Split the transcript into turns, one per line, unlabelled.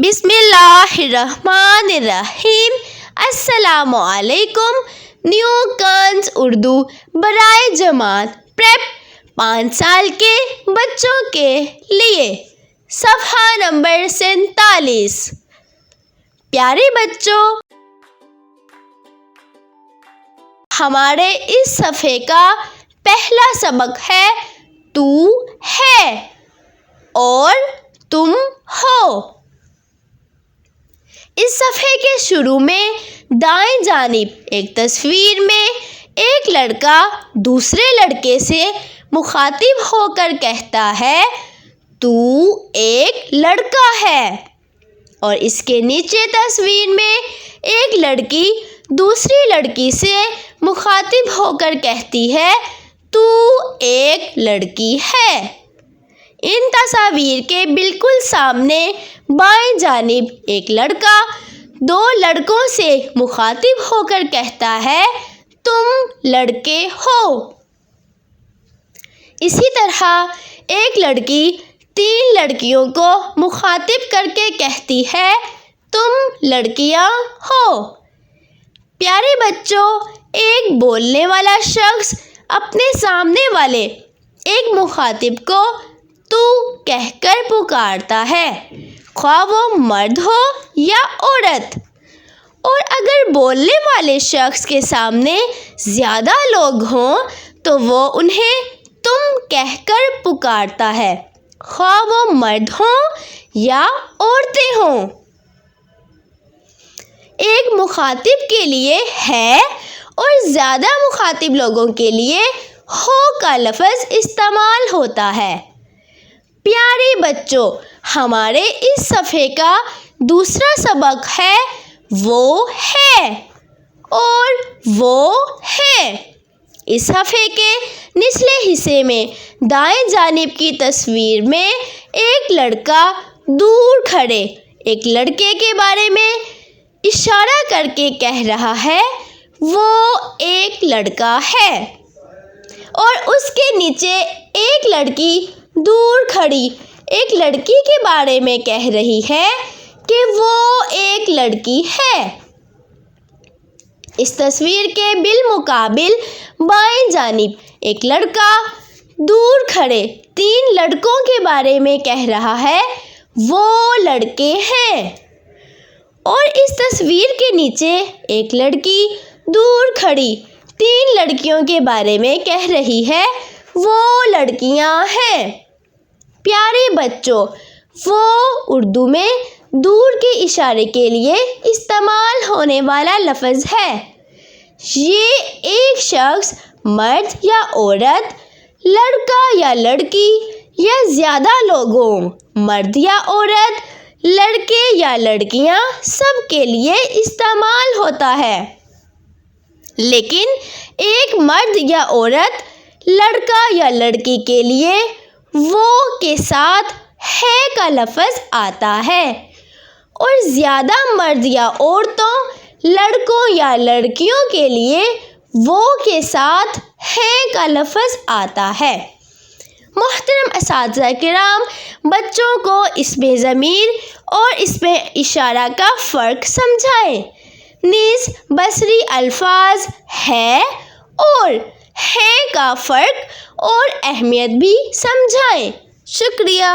بسم اللہ الرحمن الرحیم۔ السلام علیکم۔ نیو کنز اردو برائے جماعت پریپ 5 سال کے بچوں کے لیے، صفحہ نمبر 47۔ پیارے بچوں، ہمارے اس صفحے کا پہلا سبق ہے تو ہے اور تم ہو۔ اس صفحے کے شروع میں دائیں جانب ایک تصویر میں ایک لڑکا دوسرے لڑکے سے مخاطب ہو کر کہتا ہے تو ایک لڑکا ہے، اور اس کے نیچے تصویر میں ایک لڑکی دوسری لڑکی سے مخاطب ہو کر کہتی ہے تو ایک لڑکی ہے۔ ان تصاویر کے بالکل سامنے بائیں جانب ایک لڑکا 2 لڑکوں سے مخاطب ہو کر کہتا ہے تم لڑکے ہو۔ اسی طرح ایک لڑکی 3 لڑکیوں کو مخاطب کر کے کہتی ہے تم لڑکیاں ہو۔ پیارے بچوں، ایک بولنے والا شخص اپنے سامنے والے ایک مخاطب کو تو کہہ کر پکارتا ہے، خواہ وہ مرد ہو یا عورت، اور اگر بولنے والے شخص کے سامنے زیادہ لوگ ہوں تو وہ انہیں تم کہہ کر پکارتا ہے، خواہ وہ مرد ہوں یا عورتیں ہوں۔ ایک مخاطب کے لیے ہے اور زیادہ مخاطب لوگوں کے لیے ہو کا لفظ استعمال ہوتا ہے۔ پیارے بچوں، ہمارے اس صفحے کا دوسرا سبق ہے وہ ہے اور وہ ہے۔ اس صفحے کے نچلے حصے میں دائیں جانب کی تصویر میں ایک لڑکا دور کھڑے ایک لڑکے کے بارے میں اشارہ کر کے کہہ رہا ہے وہ ایک لڑکا ہے، اور اس کے نیچے ایک لڑکی دور کھڑی ایک لڑکی کے بارے میں کہہ رہی ہے کہ وہ ایک لڑکی ہے۔ اس تصویر کے بالمقابل بائیں جانب ایک لڑکا دور کھڑے 3 لڑکوں کے بارے میں کہہ رہا ہے وہ لڑکے ہیں، اور اس تصویر کے نیچے ایک لڑکی دور کھڑی 3 لڑکیوں کے بارے میں کہہ رہی ہے وہ لڑکیاں ہیں۔ پیارے بچوں، وہ اردو میں دور کے اشارے کے لیے استعمال ہونے والا لفظ ہے۔ یہ ایک شخص مرد یا عورت، لڑکا یا لڑکی یا زیادہ لوگوں، مرد یا عورت، لڑکے یا لڑکیاں، سب کے لیے استعمال ہوتا ہے۔ لیکن ایک مرد یا عورت، لڑکا یا لڑکی کے لیے وہ کے ساتھ ہے کا لفظ آتا ہے، اور زیادہ مرد یا عورتوں، لڑکوں یا لڑکیوں کے لیے وہ کے ساتھ ہے کا لفظ آتا ہے۔ محترم اساتذہ کرام، بچوں کو اسم ضمیر اور اسم اشارہ کا فرق سمجھائیں، نیز بصری الفاظ ہے اور ہے کا فرق اور اہمیت بھی سمجھائیں۔ شکریہ۔